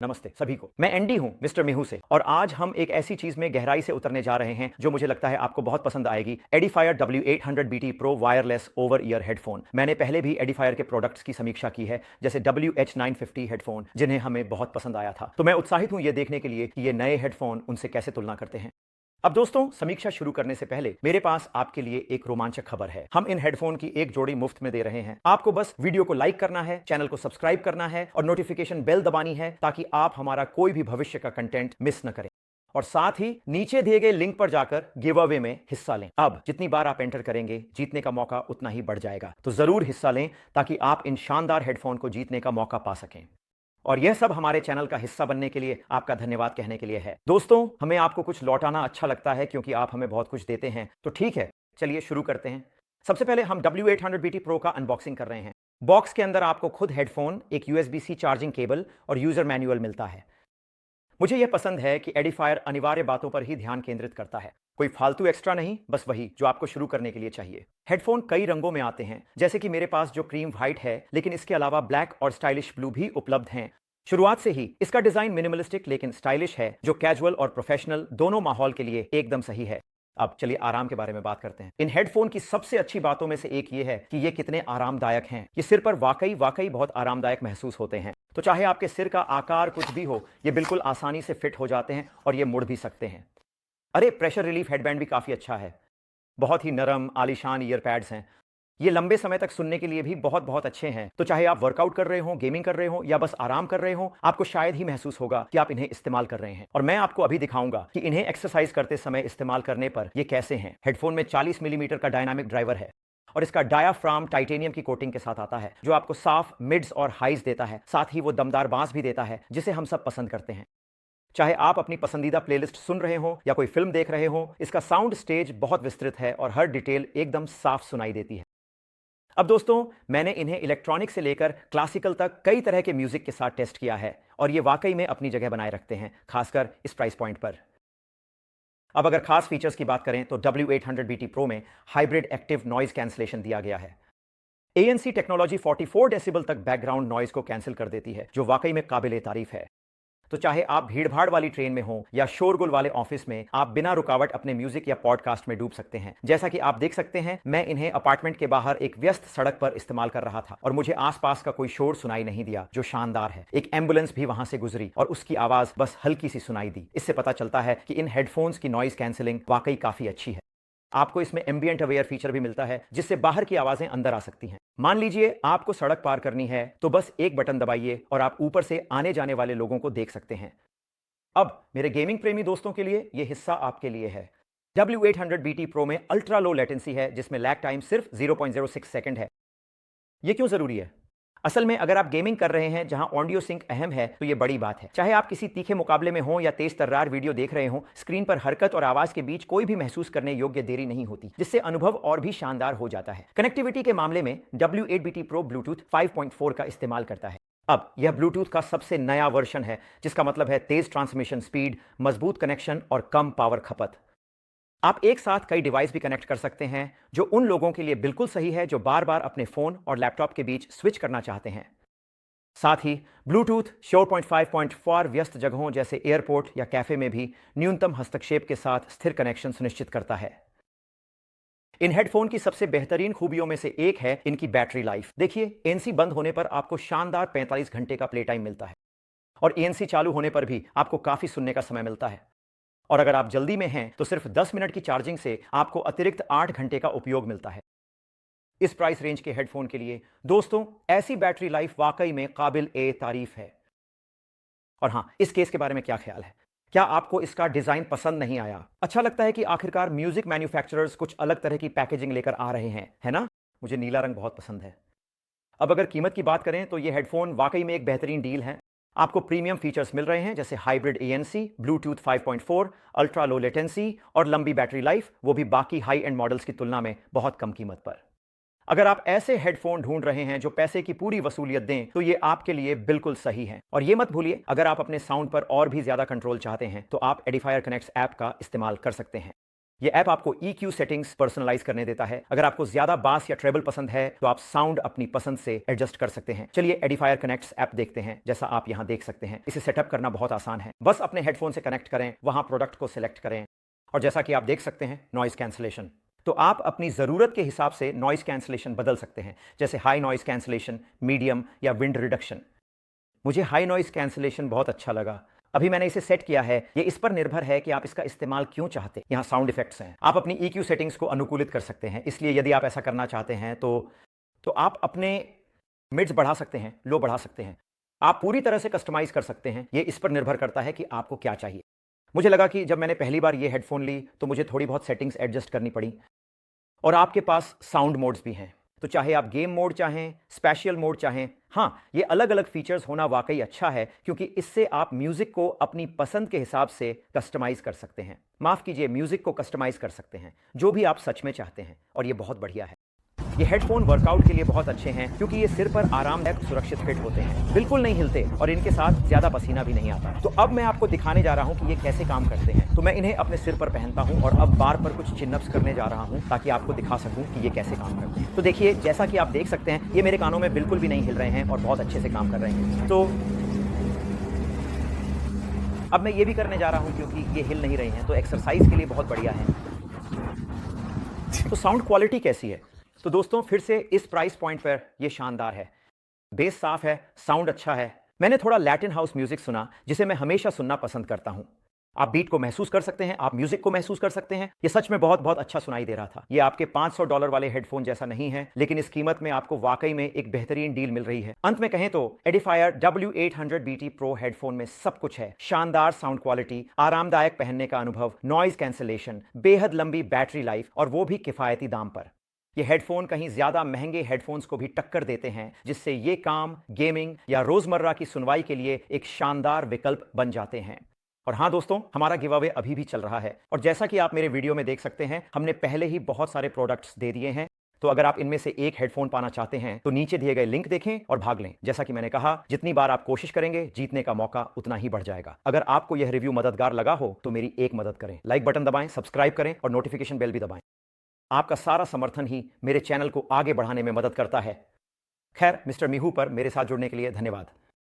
नमस्ते सभी को। मैं एंडी हूं मिस्टर मिहू से और आज हम एक ऐसी चीज में गहराई से उतरने जा रहे हैं जो मुझे लगता है आपको बहुत पसंद आएगी। Edifier W800BT Pro wireless over ear headphone. मैंने पहले भी एडिफायर के प्रोडक्ट्स की समीक्षा की है, जैसे WH950 हेडफोन, जिन्हें हमें बहुत पसंद आया था। तो मैं उत्साहित हूं यह देखने के लिए कि ये नए हेडफोन उनसे कैसे तुलना करते हैं। अब दोस्तों, समीक्षा शुरू करने से पहले मेरे पास आपके लिए एक रोमांचक खबर है। हम इन हेडफोन की एक जोड़ी मुफ्त में दे रहे हैं। आपको बस वीडियो को लाइक करना है, चैनल को सब्सक्राइब करना है और नोटिफिकेशन बेल दबानी है ताकि आप हमारा कोई भी भविष्य का कंटेंट मिस न करें। और साथ ही नीचे दिए गए लिंक पर जाकर गिव अवे में हिस्सा लें। अब जितनी बार आप एंटर करेंगे, जीतने का मौका उतना ही बढ़ जाएगा। तो जरूर हिस्सा लें ताकि आप इन शानदार हेडफोन को जीतने का मौका पा सकें। और यह सब हमारे चैनल का हिस्सा बनने के लिए आपका धन्यवाद कहने के लिए है। दोस्तों, हमें आपको कुछ लौटाना अच्छा लगता है क्योंकि आप हमें बहुत कुछ देते हैं। तो ठीक है, चलिए शुरू करते हैं। सबसे पहले हम W800BT Pro का अनबॉक्सिंग कर रहे हैं। बॉक्स के अंदर आपको खुद हेडफोन, एक USB-C चार्जिंग केबल और यूजर मैनुअल मिलता है। मुझे यह पसंद है कि एडिफायर अनिवार्य बातों पर ही ध्यान केंद्रित करता है। कोई फालतू एक्स्ट्रा नहीं, बस वही जो आपको शुरू करने के लिए चाहिए। हेडफोन कई रंगों में आते हैं, जैसे कि मेरे पास जो क्रीम व्हाइट है, लेकिन इसके अलावा ब्लैक और स्टाइलिश ब्लू भी उपलब्ध हैं। शुरुआत से ही इसका डिजाइन मिनिमलिस्टिक लेकिन स्टाइलिश है, जो कैजुअल और प्रोफेशनल दोनों माहौल के लिए एकदम सही है। अब चलिए आराम के बारे में बात करते हैं। इन हेडफोन की सबसे अच्छी बातों में से एक ये है कि ये कितने आरामदायक हैं। ये सिर पर वाकई वाकई बहुत आरामदायक महसूस होते हैं। तो चाहे आपके सिर का आकार कुछ भी हो, ये बिल्कुल आसानी से फिट हो जाते हैं और ये मुड़ भी सकते हैं। अरे, प्रेशर रिलीफ हेडबैंड भी काफी अच्छा है। बहुत ही नरम आलीशान ईयर पैड्स हैं। ये लंबे समय तक सुनने के लिए भी बहुत बहुत अच्छे हैं। तो चाहे आप वर्कआउट कर रहे हो, गेमिंग कर रहे हो या बस आराम कर रहे हो, आपको शायद ही महसूस होगा कि आप इन्हें इस्तेमाल कर रहे हैं। और मैं आपको अभी दिखाऊंगा कि इन्हें एक्सरसाइज करते समय इस्तेमाल करने पर ये कैसे हैं। हेडफोन में 40 मिलीमीटर का डायनामिक ड्राइवर है और इसका डायाफ्राम टाइटेनियम की कोटिंग के साथ आता है, जो आपको साफ मिड्स और हाइज देता है। साथ ही वो दमदार बांस भी देता है, जिसे हम सब पसंद करते हैं। चाहे आप अपनी पसंदीदा प्लेलिस्ट सुन रहे हो या कोई फिल्म देख रहे हो, इसका साउंड स्टेज बहुत विस्तृत है और हर डिटेल एकदम साफ सुनाई देती है। अब दोस्तों, मैंने इन्हें इलेक्ट्रॉनिक से लेकर क्लासिकल तक कई तरह के म्यूजिक के साथ टेस्ट किया है और ये वाकई में अपनी जगह बनाए रखते हैं, खासकर इस प्राइस पॉइंट पर। अब अगर खास फीचर्स की बात करें तो W800BT Pro में हाइब्रिड एक्टिव नॉइज कैंसलेशन दिया गया है। ANC टेक्नोलॉजी 44 डेसिबल तक बैकग्राउंड नॉइज को कैंसिल कर देती है, जो वाकई में काबिले तारीफ है। तो चाहे आप भीड़भाड़ वाली ट्रेन में हो या शोरगुल वाले ऑफिस में, आप बिना रुकावट अपने म्यूजिक या पॉडकास्ट में डूब सकते हैं। जैसा कि आप देख सकते हैं, मैं इन्हें अपार्टमेंट के बाहर एक व्यस्त सड़क पर इस्तेमाल कर रहा था और मुझे आसपास का कोई शोर सुनाई नहीं दिया, जो शानदार है। एक एम्बुलेंस भी वहां से गुजरी और उसकी आवाज बस हल्की सी सुनाई दी। इससे पता चलता है कि इन हेडफोन्स की नॉइज कैंसिलिंग वाकई काफी अच्छी है। आपको इसमें एम्बिएंट अवेयर फीचर भी मिलता है, जिससे बाहर की आवाजें अंदर आ सकती हैं। मान लीजिए आपको सड़क पार करनी है, तो बस एक बटन दबाइए और आप ऊपर से आने जाने वाले लोगों को देख सकते हैं। अब मेरे गेमिंग प्रेमी दोस्तों के लिए यह हिस्सा आपके लिए है। W800BT Pro में अल्ट्रा लो लेटेंसी है, जिसमें लैग टाइम सिर्फ 0.06 सेकंड है। यह क्यों जरूरी है? असल में अगर आप गेमिंग कर रहे हैं जहां ऑडियो सिंक अहम है, तो यह बड़ी बात है। चाहे आप किसी तीखे मुकाबले में हो या तेज तर्रार वीडियो देख रहे हो, स्क्रीन पर हरकत और आवाज के बीच कोई भी महसूस करने योग्य देरी नहीं होती, जिससे अनुभव और भी शानदार हो जाता है। कनेक्टिविटी के मामले में W8BT Pro ब्लूटूथ 5.4 का इस्तेमाल करता है। अब यह ब्लूटूथ का सबसे नया वर्जन है, जिसका मतलब है तेज ट्रांसमिशन स्पीड, मजबूत कनेक्शन और कम पावर खपत। आप एक साथ कई डिवाइस भी कनेक्ट कर सकते हैं, जो उन लोगों के लिए बिल्कुल सही है जो बार बार अपने फोन और लैपटॉप के बीच स्विच करना चाहते हैं। साथ ही ब्लूटूथ श्योर 5.4 व्यस्त जगहों जैसे एयरपोर्ट या कैफे में भी न्यूनतम हस्तक्षेप के साथ स्थिर कनेक्शन सुनिश्चित करता है। इन हेडफोन की सबसे बेहतरीन खूबियों में से एक है इनकी बैटरी लाइफ। देखिए, एनसी बंद होने पर आपको शानदार 45 घंटे का प्ले टाइम मिलता है और एनसी चालू होने पर भी आपको काफी सुनने का समय मिलता है। और अगर आप जल्दी में हैं तो सिर्फ 10 मिनट की चार्जिंग से आपको अतिरिक्त 8 घंटे का उपयोग मिलता है। इस प्राइस रेंज के हेडफोन के लिए दोस्तों, ऐसी बैटरी लाइफ वाकई में काबिल ए तारीफ है। और हां, इस केस के बारे में क्या ख्याल है? क्या आपको इसका डिजाइन पसंद नहीं आया? अच्छा लगता है कि आखिरकार म्यूजिक मैन्युफैक्चरर्स कुछ अलग तरह की पैकेजिंग लेकर आ रहे हैं, है ना? मुझे नीला रंग बहुत पसंद है। अब अगर कीमत की बात करें तो ये हेडफोन वाकई में एक बेहतरीन डील है। आपको प्रीमियम फीचर्स मिल रहे हैं, जैसे hybrid ANC, Bluetooth 5.4, ultra low latency और लंबी बैटरी लाइफ, वो भी बाकी हाई एंड मॉडल्स की तुलना में बहुत कम कीमत पर। अगर आप ऐसे हेडफोन ढूंढ रहे हैं जो पैसे की पूरी वसूलियत दें, तो ये आपके लिए बिल्कुल सही है। और ये मत भूलिए, अगर आप अपने साउंड पर और भी ज्यादा कंट्रोल चाहते हैं, तो आप एडिफायर कनेक्ट्स ऐप का इस्तेमाल कर सकते हैं। ये ऐप आपको EQ सेटिंग्स पर्सनलाइज करने देता है। अगर आपको ज्यादा बास या ट्रेबल पसंद है तो आप साउंड अपनी पसंद से एडजस्ट कर सकते हैं। चलिए एडिफायर कनेक्ट्स ऐप देखते हैं। जैसा आप यहां देख सकते हैं, इसे सेटअप करना बहुत आसान है। बस अपने हेडफोन से कनेक्ट करें, वहां प्रोडक्ट को सिलेक्ट करें और जैसा कि आप देख सकते हैं नॉइस कैंसलेशन। तो आप अपनी जरूरत के हिसाब से नॉइस कैंसलेशन बदल सकते हैं, जैसे हाई नॉइस कैंसलेशन, मीडियम या विंड रिडक्शन। मुझे हाई नॉइस कैंसलेशन बहुत अच्छा लगा। अभी मैंने इसे सेट किया है। ये इस पर निर्भर है कि आप इसका इस्तेमाल क्यों चाहते हैं। यहाँ साउंड इफेक्ट्स हैं। आप अपनी EQ सेटिंग्स को अनुकूलित कर सकते हैं, इसलिए यदि आप ऐसा करना चाहते हैं तो आप अपने मिड्स बढ़ा सकते हैं, लो बढ़ा सकते हैं। आप पूरी तरह से कस्टमाइज कर सकते हैं। ये इस पर निर्भर करता है कि आपको क्या चाहिए। मुझे लगा कि जब मैंने पहली बार ये हेडफोन ली तो मुझे थोड़ी बहुत सेटिंग्स एडजस्ट करनी पड़ी। और आपके पास साउंड मोड्स भी हैं, तो चाहे आप गेम मोड चाहें, स्पेशल मोड चाहें, हाँ, ये अलग अलग फीचर्स होना वाकई अच्छा है, क्योंकि इससे आप म्यूजिक को अपनी पसंद के हिसाब से कस्टमाइज कर सकते हैं। माफ कीजिए, म्यूजिक को कस्टमाइज कर सकते हैं, जो भी आप सच में चाहते हैं, और ये बहुत बढ़िया है। ये हेडफोन वर्कआउट के लिए बहुत अच्छे हैं, क्योंकि ये सिर पर आरामदायक सुरक्षित फिट होते हैं, बिल्कुल नहीं हिलते और इनके साथ ज्यादा पसीना भी नहीं आता। तो अब मैं आपको दिखाने जा रहा हूं कि ये कैसे काम करते हैं। तो मैं इन्हें अपने सिर पर पहनता हूं और अब बार पर कुछ चिन अप्स करने जा रहा हूं, ताकि आपको दिखा सकूं कि ये कैसे काम करते हैं। तो देखिए, जैसा कि आप देख सकते हैं, ये मेरे कानों में बिल्कुल भी नहीं हिल रहे हैं और बहुत अच्छे से काम कर रहे हैं। तो अब मैं ये भी करने जा रहा हूं, क्योंकि ये हिल नहीं रहे हैं, तो एक्सरसाइज के लिए बहुत बढ़िया है। तो साउंड क्वालिटी कैसी है? तो दोस्तों, फिर से इस प्राइस पॉइंट पर ये शानदार है। बेस साफ है, साउंड अच्छा है। मैंने थोड़ा लैटिन हाउस म्यूजिक सुना, जिसे मैं हमेशा सुनना पसंद करता हूं। आप बीट को महसूस कर सकते हैं, आप म्यूजिक को महसूस कर सकते हैं। ये सच में बहुत बहुत अच्छा सुनाई दे रहा था। ये आपके $500 वाले हेडफोन जैसा नहीं है, लेकिन इस कीमत में आपको वाकई में एक बेहतरीन डील मिल रही है। अंत में कहें तो एडिफायर W800BT Pro हेडफोन में सब कुछ है। शानदार साउंड क्वालिटी, आरामदायक पहनने का अनुभव, नॉइज कैंसलेशन, बेहद लंबी बैटरी लाइफ, और वो भी किफायती दाम पर। ये हेडफोन कहीं ज्यादा महंगे हेडफोन्स को भी टक्कर देते हैं, जिससे ये काम, गेमिंग या रोजमर्रा की सुनवाई के लिए एक शानदार विकल्प बन जाते हैं। और हाँ दोस्तों, हमारा गिव अवे अभी भी चल रहा है, और जैसा कि आप मेरे वीडियो में देख सकते हैं, हमने पहले ही बहुत सारे प्रोडक्ट्स दे दिए हैं। तो अगर आप इनमें से एक हेडफोन पाना चाहते हैं तो नीचे दिए गए लिंक देखें और भाग लें। जैसा कि मैंने कहा, जितनी बार आप कोशिश करेंगे, जीतने का मौका उतना ही बढ़ जाएगा। अगर आपको यह रिव्यू मददगार लगा हो तो मेरी एक मदद करें, लाइक बटन दबाएं, सब्सक्राइब करें और नोटिफिकेशन बेल भी दबाएं। आपका सारा समर्थन ही मेरे चैनल को आगे बढ़ाने में मदद करता है। खैर, मिस्टर मीहू पर मेरे साथ जुड़ने के लिए धन्यवाद।